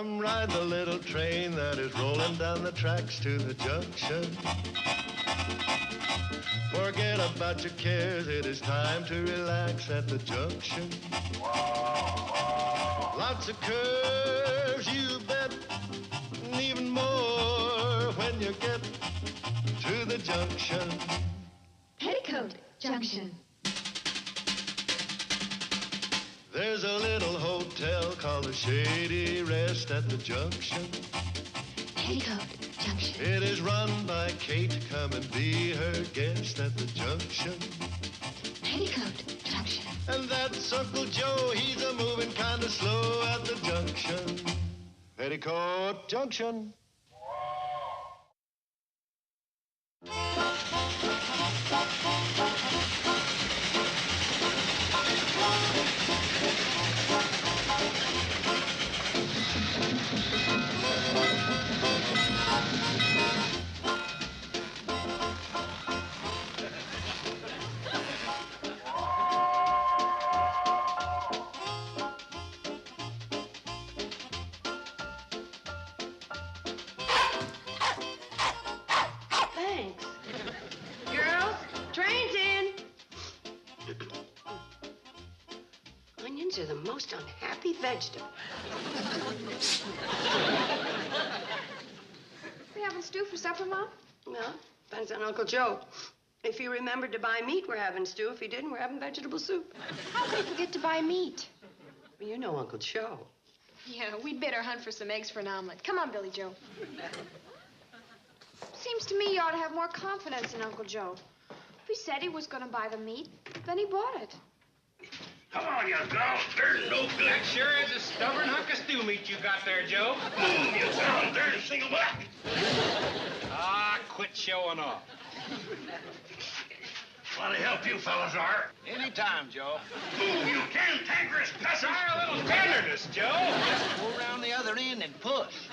Come ride the little train that is rolling down the tracks to the junction. Forget about your cares, it is time to relax at the junction. Lots of curves, you bet, and even more when you get to the junction. Petticoat Junction. There's a little hotel called the Shady Rest at the junction. Petticoat Junction. It is run by Kate. Come and be her guest at the junction. Petticoat Junction. And that's Uncle Joe. He's a moving kind of slow at the junction. Petticoat Junction. Thanks. Girls, train's in. Onions are the most unhappy vegetable. We having stew for supper, Mom? Well, depends on Uncle Joe. If he remembered to buy meat, we're having stew. If he didn't, we're having vegetable soup. How could he forget to buy meat? Well, you know Uncle Joe. Yeah, we'd better hunt for some eggs for an omelet. Come on, Billy Joe. Seems to me you ought to have more confidence in Uncle Joe. If he said he was going to buy the meat, then he bought it. Come on, you girls. There's no good. That sure is a stubborn hunk of stew meat you got there, Joe. Move, you girls. There's a single black. Ah, quit showing off. Want to help you fellas are. Anytime, Joe. Move, you cantankerous cussers. Try a little tenderness, Joe. Go around the other end and push.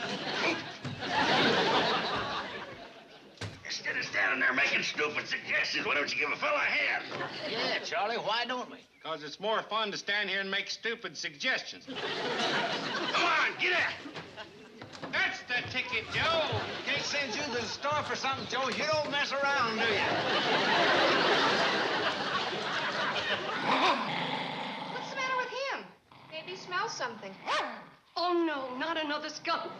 Instead of standing there making stupid suggestions, why don't you give a fella a hand? Yeah, Charlie, why don't we? Because it's more fun to stand here and make stupid suggestions. Come on, get at it. That's the ticket, Joe. Kate sends you to the store for something, Joe. You don't mess around, do you? What's the matter with him? Maybe he smells something. Oh, no, not another skunk.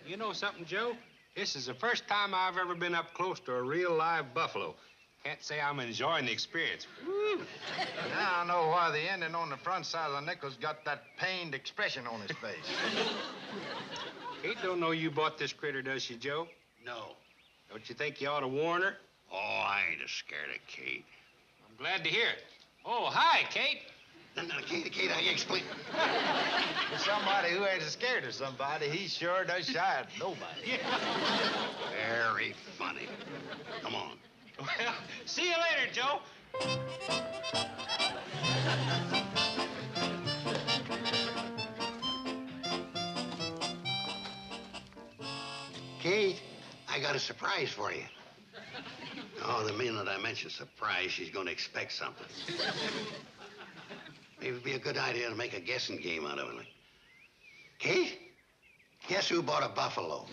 You know something, Joe? This is the first time I've ever been up close to a real live buffalo. Can't say I'm enjoying the experience. Now I know why the ending on the front side of the nickel's got that pained expression on his face. Kate don't know you bought this critter, does she, Joe? No. Don't you think you ought to warn her? Oh, I ain't scared of Kate. I'm glad to hear it. Oh, hi, Kate. No, Kate, I explain. For somebody who ain't scared of somebody, he sure does shy at nobody. Very funny. Come on. Well, see you later, Joe. Kate, I got a surprise for you. Oh, the minute I mention surprise, she's going to expect something. Maybe it'd be a good idea to make a guessing game out of it. Kate, guess who bought a buffalo?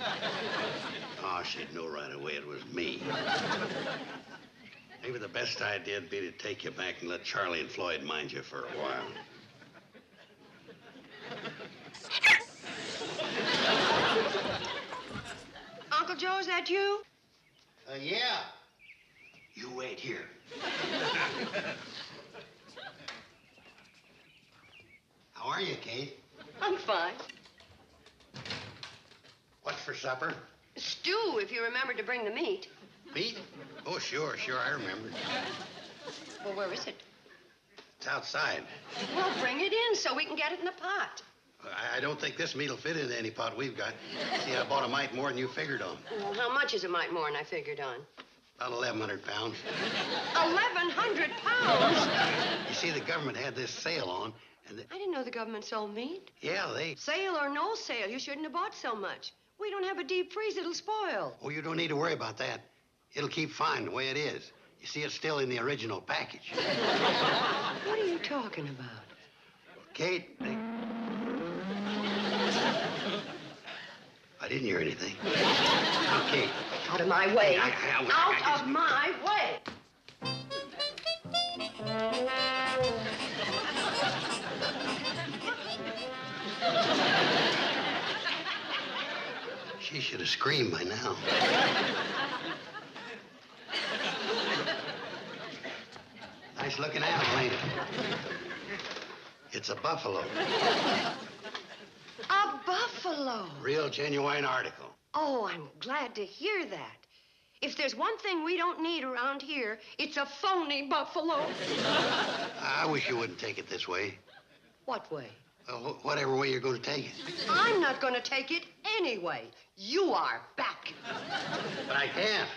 Oh, she'd know right away it was me. Maybe the best idea would be to take you back and let Charlie and Floyd mind you for a while. Uncle Joe, is that you? Yeah. You wait here. How are you, Kate? I'm fine. What's for supper? Stew, if you remember to bring the meat. Meat? Oh, sure, I remember. Well, where is it? It's outside. Well, bring it in so we can get it in the pot. I don't think this meat'll fit into any pot we've got. See, I bought a mite more than you figured on. Well, how much is a mite more than I figured on? About 1,100 pounds. 1,100 pounds? You see, the government had this sale on, and I didn't know the government sold meat. yeah, they... Sale or no sale, you shouldn't have bought so much. We don't have a deep freeze, it'll spoil. Oh, you don't need to worry about that. It'll keep fine the way it is. You see, it's still in the original package. What are you talking about? Kate, I didn't hear anything. Okay. Out of my way. I Out of my way. She should have screamed by now. Nice looking animal, ain't it? It's a buffalo. A buffalo. Real genuine article. Oh, I'm glad to hear that. If there's one thing we don't need around here, it's a phony buffalo. I wish you wouldn't take it this way. What way? Well, whatever way you're going to take it. I'm not going to take it anyway. You are back. But I can't.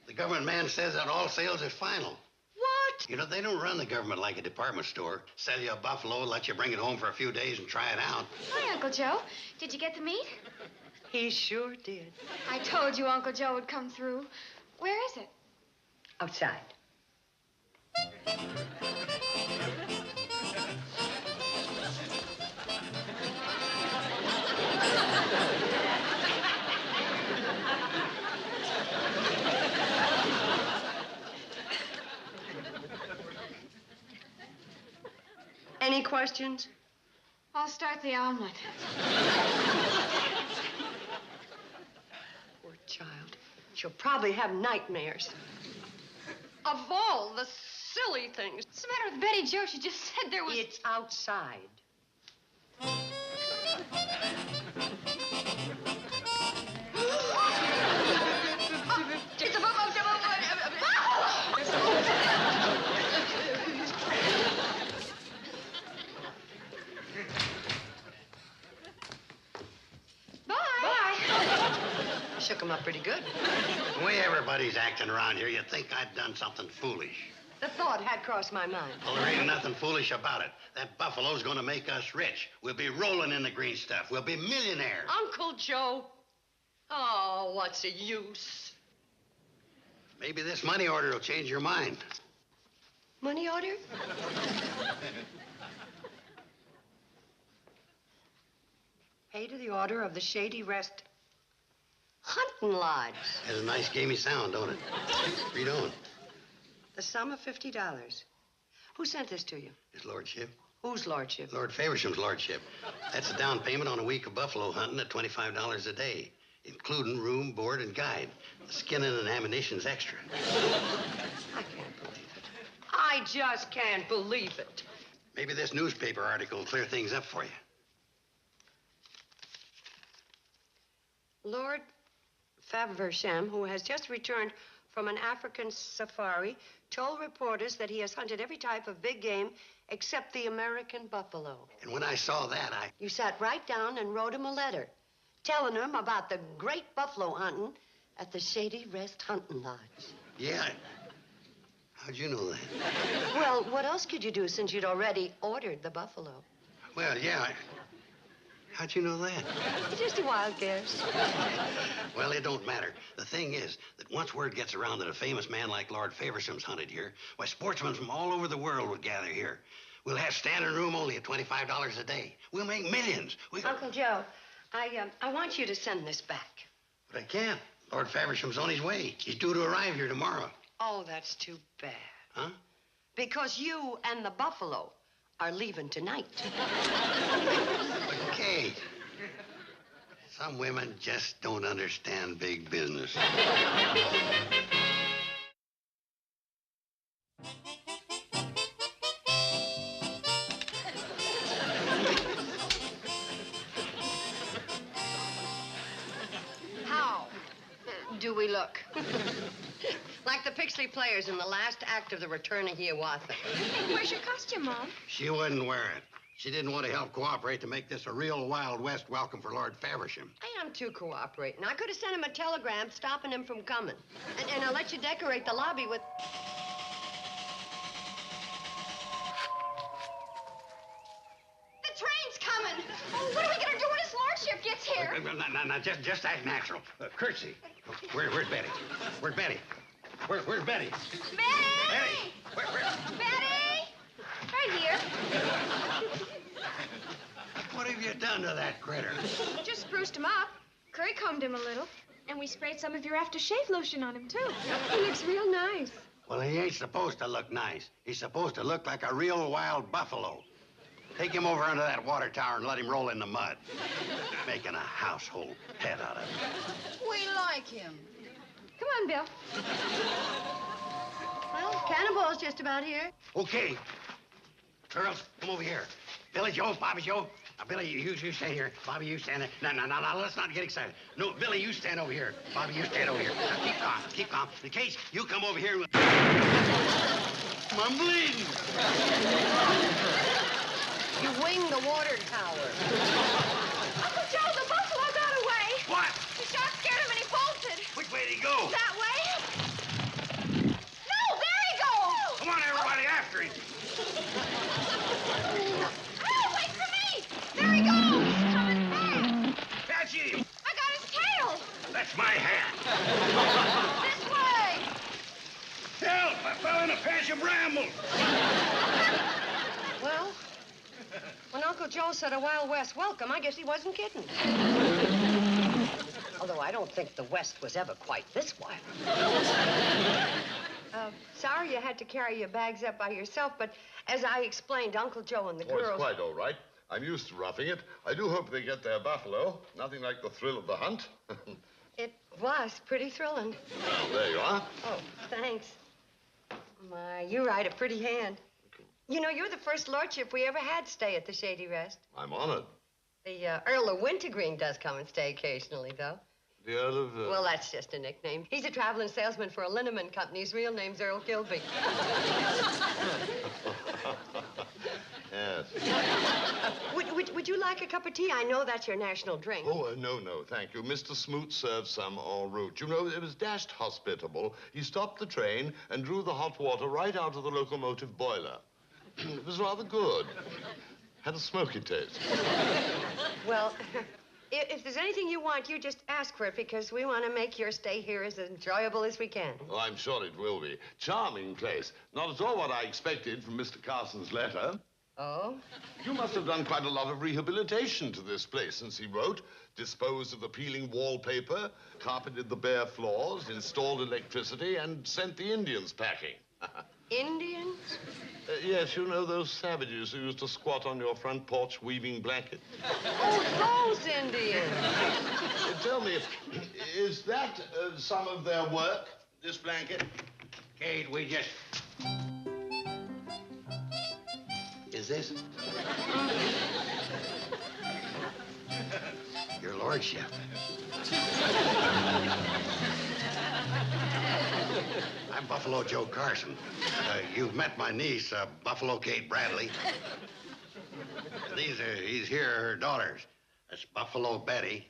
The government man says that all sales are final. What? You know, they don't run the government like a department store. Sell you a buffalo, let you bring it home for a few days and try it out. Hi, Uncle Joe. Did you get the meat? He sure did. I told you Uncle Joe would come through. Where is it? Outside. Any questions? I'll start the omelet. Poor child. She'll probably have nightmares. Of all the silly things. What's the matter with Betty Jo? She just said there was... It's outside. Shook him up pretty good. The way everybody's acting around here, you'd think I'd done something foolish. The thought had crossed my mind. Well, there ain't nothing foolish about it. That buffalo's gonna make us rich. We'll be rolling in the green stuff. We'll be millionaires. Uncle Joe. Oh, what's the use? Maybe this money order will change your mind. Money order? Pay to the order of the Shady Rest Hunting Lodge. Has a nice gamey sound, don't it? Read on. The sum of $50. Who sent this to you? His lordship. Whose lordship? Lord Faversham's lordship. That's a down payment on a week of buffalo hunting at $25 a day, including room, board, and guide. The skinning and ammunition's extra. I can't believe it. I just can't believe it. Maybe this newspaper article will clear things up for you. Lord Faversham, who has just returned from an African safari, told reporters that he has hunted every type of big game except the American buffalo. And when I saw that, You sat right down and wrote him a letter telling him about the great buffalo hunting at the Shady Rest Hunting Lodge. Yeah. How'd you know that? Well, what else could you do since you'd already ordered the buffalo? Well, yeah. How'd you know that? It's just a wild guess. Well, it don't matter. The thing is that once word gets around that a famous man like Lord Faversham's hunted here, why, sportsmen from all over the world would gather here. We'll have standing room only at $25 a day. We'll make millions. Uncle Joe, I want you to send this back. But I can't. Lord Faversham's on his way. He's due to arrive here tomorrow. Oh, that's too bad. Huh? Because you and the buffalo are leaving tonight. But, Kate, some women just don't understand big business. How do we look? Like the Pixley players in the last act of The Return of Hiawatha. Where's your costume, Mom? She wouldn't wear it. She didn't want to help cooperate to make this a real Wild West welcome for Lord Faversham. I am too cooperating. I could have sent him a telegram stopping him from coming. And I'll let you decorate the lobby with... The train's coming. Oh, what are we going to do when his lordship gets here? Now, just act natural. Curtsy. Where's Betty? Where's Betty? Where's Betty? Betty! Betty! Betty! Right here. What have you done to that critter? Just spruced him up. Curry combed him a little. And we sprayed some of your aftershave lotion on him, too. He looks real nice. Well, he ain't supposed to look nice. He's supposed to look like a real wild buffalo. Take him over under that water tower and let him roll in the mud. Making a household pet out of him. We like him. Come on, Bill. Well, Cannonball's just about here. Okay. Girls, come over here. Billy Joe, Bobby Joe. Now, Billy, you stand here. Bobby, you stand there. No, let's not get excited. No, Billy, you stand over here. Bobby, you stand over here. Now, keep calm. In case you come over here. I'm bleeding. You winged the water tower. Uncle Joe, the buffalo got away. What? The shot scared him and he bolted. Which way did he go? That way? No, there he goes. Come on, everybody, after him. Oh, wait for me. There he goes. Coming back. Catch him. I got his tail. That's my hat. This way. Help! I fell in a patch of brambles. Well, when Uncle Joe said a Wild West welcome, I guess he wasn't kidding. Although I don't think the West was ever quite this wild. Sorry you had to carry your bags up by yourself, but as I explained, Uncle Joe and the Oh, girls... it's quite all right. I'm used to roughing it. I do hope they get their buffalo. Nothing like the thrill of the hunt. It was pretty thrilling. Well, there you are. Oh, thanks. My, you write a pretty hand. You know, you're the first lordship we ever had stay at the Shady Rest. I'm honored. The Earl of Wintergreen does come and stay occasionally, though. The Earl of... Well, that's just a nickname. He's a traveling salesman for a liniment company. His real name's Earl Kilby. Yes. Would you like a cup of tea? I know that's your national drink. Oh, no, thank you. Mr. Smoot served some en route. You know, it was dashed hospitable. He stopped the train and drew the hot water right out of the locomotive boiler. It was rather good. Had a smoky taste. Well, if there's anything you want, you just ask for it, because we want to make your stay here as enjoyable as we can. Oh, I'm sure it will be. Charming place. Not at all what I expected from Mr. Carson's letter. Oh? You must have done quite a lot of rehabilitation to this place since he wrote. Disposed of the peeling wallpaper, carpeted the bare floors, installed electricity, and sent the Indians packing. Indians? Yes, you know those savages who used to squat on your front porch weaving blankets? Oh, those Indians. Tell me, is that some of their work, this blanket? Kate, we just... Is this? Your lordship. I'm Buffalo Joe Carson. You've met my niece, Buffalo Kate Bradley. These here are her daughters. That's Buffalo Betty.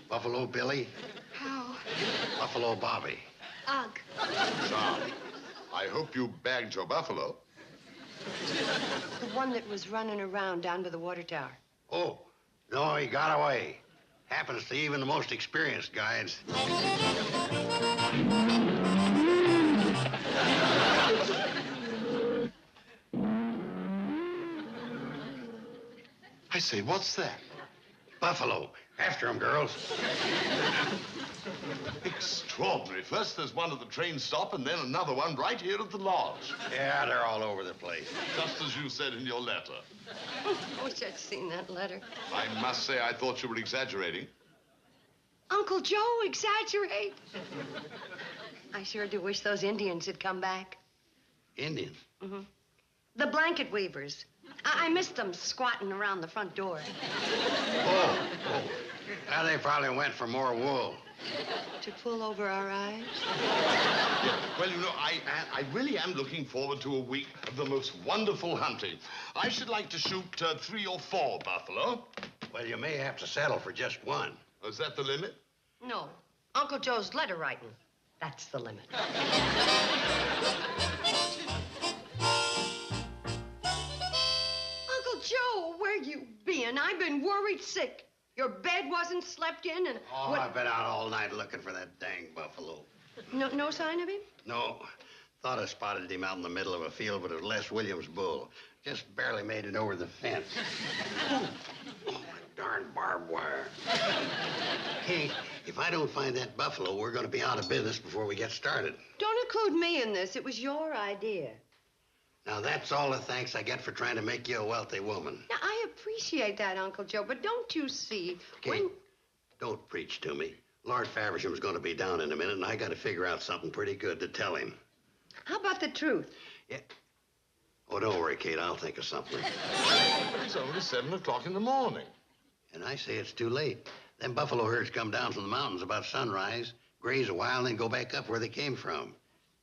Buffalo Billy. How? Buffalo Bobby. Ugh. Sorry. I hope you bagged your buffalo. The one that was running around down by the water tower. Oh, no, he got away. Happens to even the most experienced guides. I say, what's that? Buffalo. After him, girls. Extraordinary. First there's one at the train stop, and then another one right here at the lodge. Yeah, they're all over the place. Just as you said in your letter. I wish I'd seen that letter. I must say I thought you were exaggerating. Uncle Joe, exaggerate. I sure do wish those Indians had come back. Indians? Mm-hmm. The blanket weavers. I missed them squatting around the front door. Oh. Now they probably went for more wool. To pull over our eyes? Yeah, well, you know, I really am looking forward to a week of the most wonderful hunting. I should like to shoot 3 or 4 buffalo. Well, you may have to settle for just one. Oh, is that the limit? No. Uncle Joe's letter writing. That's the limit. Uncle Joe, where you been? I've been worried sick. Your bed wasn't slept in and... Oh, I've been out all night looking for that dang buffalo. No sign of him? No. Thought I spotted him out in the middle of a field, but it was Les Williams' bull. Just barely made it over the fence. Oh, my darn barbed wire. Hey, if I don't find that buffalo, we're going to be out of business before we get started. Don't include me in this. It was your idea. Now, that's all the thanks I get for trying to make you a wealthy woman. Now, I appreciate that, Uncle Joe, but don't you see... Okay, don't preach to me. Lord Faversham's going to be down in a minute, and I got to figure out something pretty good to tell him. How about the truth? Yeah. Oh, don't worry, Kate. I'll think of something. It's only 7 o'clock in the morning. And I say it's too late. Them buffalo herds come down from the mountains about sunrise, graze a while, and then go back up where they came from.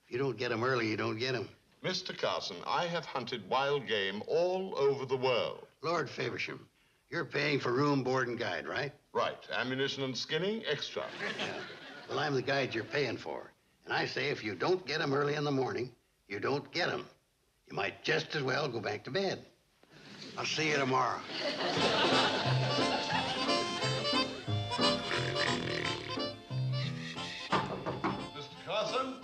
If you don't get them early, you don't get them. Mr. Carson, I have hunted wild game all over the world. Lord Faversham, you're paying for room, board, and guide, right? Right. Ammunition and skinning, extra. Yeah. Well, I'm the guide you're paying for. And I say if you don't get them early in the morning, you don't get them. You might just as well go back to bed. I'll see you tomorrow. Mr. Carson?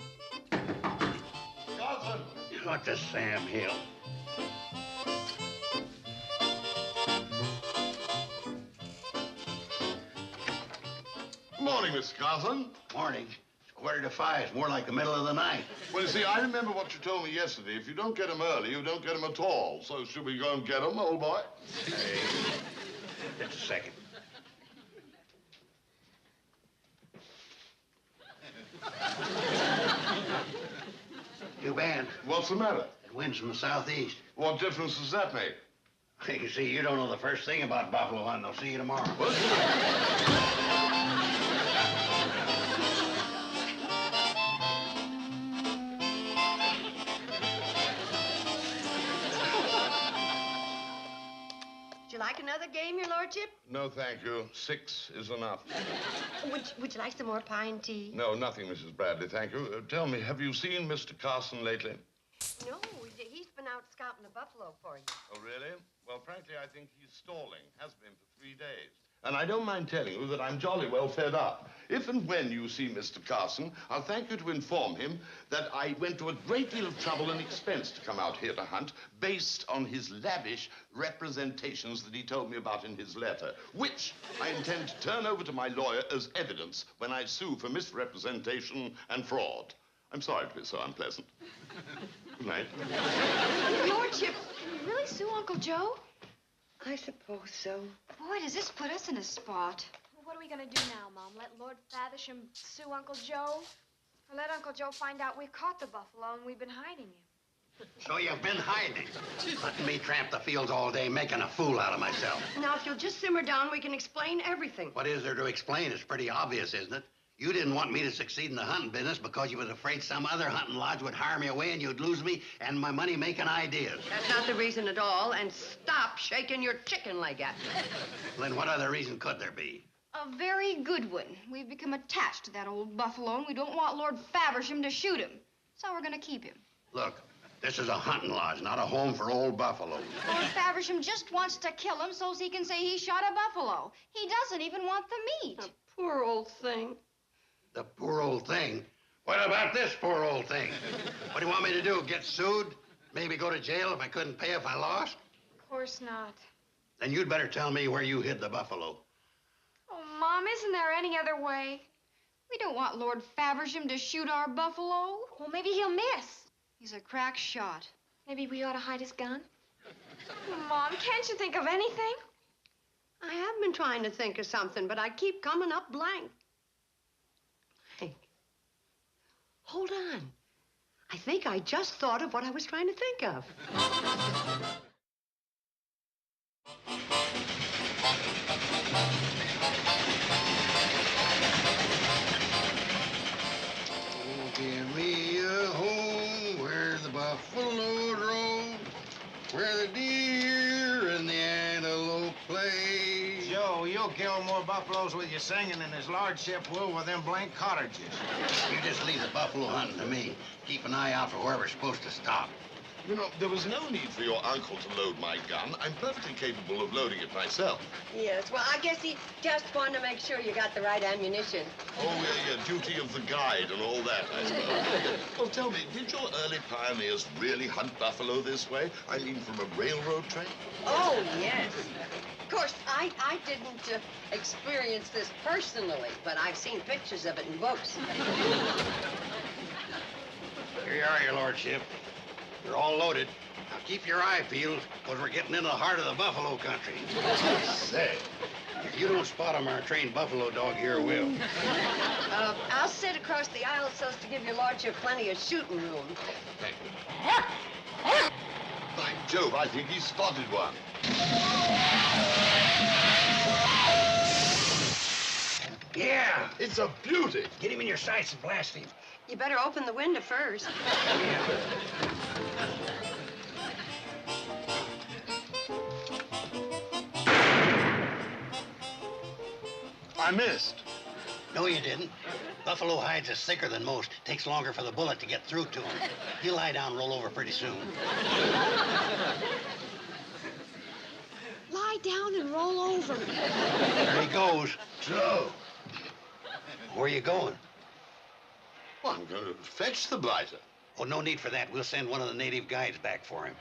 Carson! What the Sam Hill? Morning, Mr. Carson. Morning. It's 4:45. It's more like the middle of the night. Well, you see, I remember what you told me yesterday. If you don't get 'em early, you don't get 'em at all. So should we go and get 'em, old boy? Hey, just a second. Too bad. What's the matter? It winds from the southeast. What difference does that make? You can see you don't know the first thing about buffalo hunting. I'll see you tomorrow. Would you like another game, your lordship? No, thank you. 6 is enough. Would you like some more pine tea? No, nothing, Mrs. Bradley, thank you. Tell me, have you seen Mr. Carson lately? No, he's been out scouting the buffalo for you. Oh, really? Well, frankly, I think he's stalling. Has been for 3 days. And I don't mind telling you that I'm jolly well fed up. If and when you see Mr. Carson, I'll thank you to inform him that I went to a great deal of trouble and expense to come out here to hunt based on his lavish representations that he told me about in his letter, which I intend to turn over to my lawyer as evidence when I sue for misrepresentation and fraud. I'm sorry to be so unpleasant. Good night. Your lordship, can you really sue Uncle Joe? I suppose so. Boy, does this put us in a spot. Well, what are we gonna do now, Mom? Let Lord Faversham sue Uncle Joe? Or let Uncle Joe find out we caught the buffalo and we've been hiding him? So you've been hiding. Letting me tramp the fields all day, making a fool out of myself. Now, if you'll just simmer down, we can explain everything. What is there to explain? It's pretty obvious, isn't it? You didn't want me to succeed in the hunting business because you was afraid some other hunting lodge would hire me away and you'd lose me and my money-making ideas. That's not the reason at all, and stop shaking your chicken leg at me. Then what other reason could there be? A very good one. We've become attached to that old buffalo, and we don't want Lord Faversham to shoot him. So we're gonna keep him. Look, this is a hunting lodge, not a home for old buffalo. Lord Faversham just wants to kill him so he can say he shot a buffalo. He doesn't even want the meat. The poor old thing. The poor old thing? What about this poor old thing? What do you want me to do, get sued? Maybe go to jail if I couldn't pay if I lost? Of course not. Then you'd better tell me where you hid the buffalo. Oh, Mom, isn't there any other way? We don't want Lord Faversham to shoot our buffalo. Well, maybe he'll miss. He's a crack shot. Maybe we ought to hide his gun? Mom, can't you think of anything? I have been trying to think of something, but I keep coming up blank. Hey, hold on. I think I just thought of what I was trying to think of. Give me a home where the buffalo roam, where the deer and the antelope play. Joe, you'll kill more buffaloes with your singing than his lordship will with them blank cottages. You just leave the buffalo hunting to me. Keep an eye out for whoever's supposed to stop. You know, there was no need for your uncle to load my gun. I'm perfectly capable of loading it myself. Yes, well, I guess he just wanted to make sure you got the right ammunition. Oh, yeah, duty of the guide and all that, I suppose. Well, tell me, did your early pioneers really hunt buffalo this way? I mean, from a railroad train? Oh, yes. Of course, I didn't experience this personally, but I've seen pictures of it in books. Here you are, your lordship. You're all loaded. Now keep your eye peeled, because we're getting into the heart of the buffalo country. Say. If you don't spot 'em, our trained buffalo dog here will. I'll sit across the aisle so as to give your lordship plenty of shooting room. Thank you. By Jove, I think he spotted one. Yeah! It's a beauty. Get him in your sights and blast him. You better open the window first. I missed. No, you didn't. Buffalo hides is thicker than most. Takes longer for the bullet to get through to him. He'll lie down and roll over pretty soon. Lie down and roll over. There he goes. Joe. Where are you going? Well, I'm going to fetch the blighter. Oh, no need for that. We'll send one of the native guides back for him.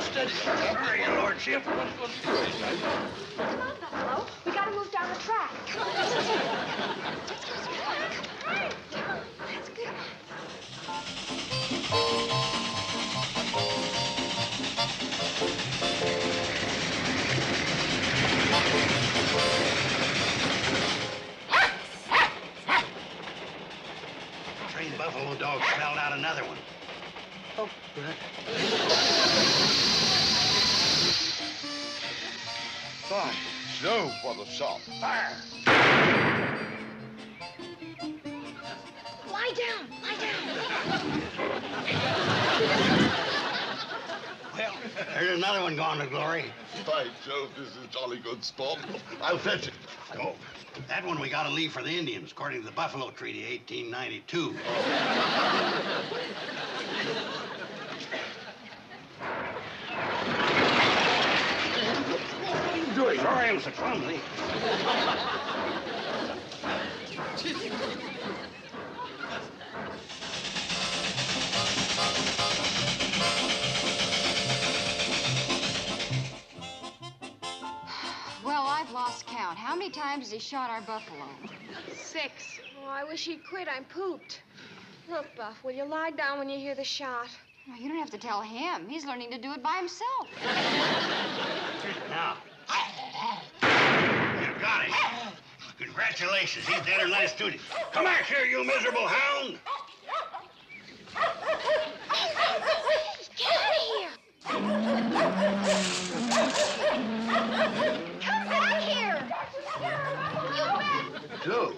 Steady. Sorry, your lordship. Come on, Buffalo. We gotta move down the track. That's good. Trained buffalo dog smelled out another one. Oh, good. By Jove, what a shot. Fire! Lie down. Lie down. Well, there's another one gone to glory. By Jove, this is jolly good sport. I'll fetch it. Oh, that one we gotta leave for the Indians, according to the Buffalo Treaty, 1892. What are you doing? Sorry, I'm so clumsy. Well, I've lost count. How many times has he shot our buffalo? 6. Oh, I wish he'd quit. I'm pooped. Look, Buff, will you lie down when you hear the shot? Oh, you don't have to tell him. He's learning to do it by himself. Now. You got him. Congratulations. He's dead or nice duty. Come back here, you miserable hound. Get out of here! Come back here! You bet! Joe,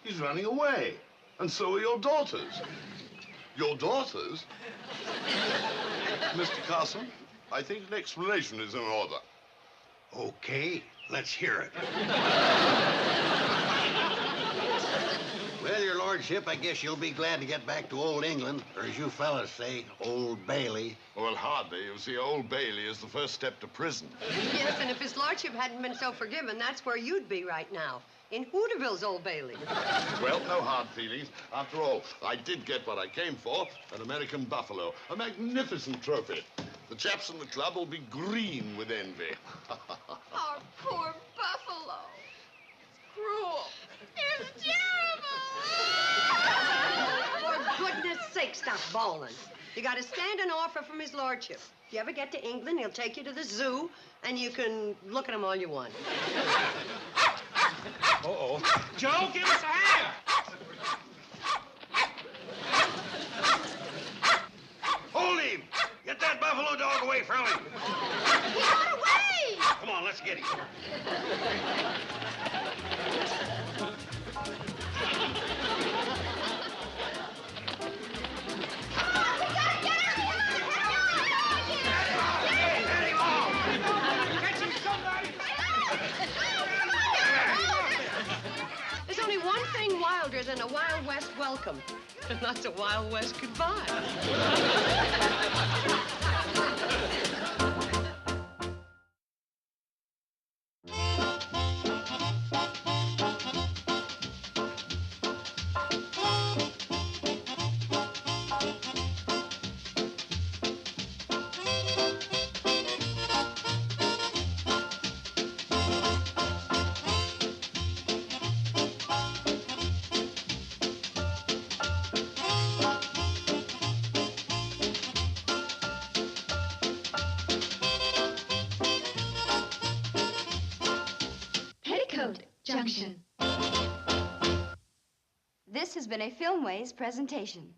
he's running away. And so are your daughters. Your daughters? Mr. Carson, I think an explanation is in order. Okay, let's hear it. Well, your lordship, I guess you'll be glad to get back to old England, or as you fellas say, Old Bailey. Well, hardly. You see, Old Bailey is the first step to prison. Yes, and if his lordship hadn't been so forgiven, that's where you'd be right now. In Hooterville's Old Bailey. Well, no hard feelings. After all, I did get what I came for, an American buffalo. A magnificent trophy. The chaps in the club will be green with envy. Our poor buffalo. It's cruel. It's terrible. For goodness sake, stop bawling. You got a standing offer from his lordship. If you ever get to England, he'll take you to the zoo, and you can look at him all you want. Uh-oh. Joe, give us a hand! Hold him! Get that buffalo dog away from him! He got away! Come on, let's get him. There's one thing wilder than a Wild West welcome, and that's a Wild West goodbye. Petticoat Junction. This has been a Filmways presentation.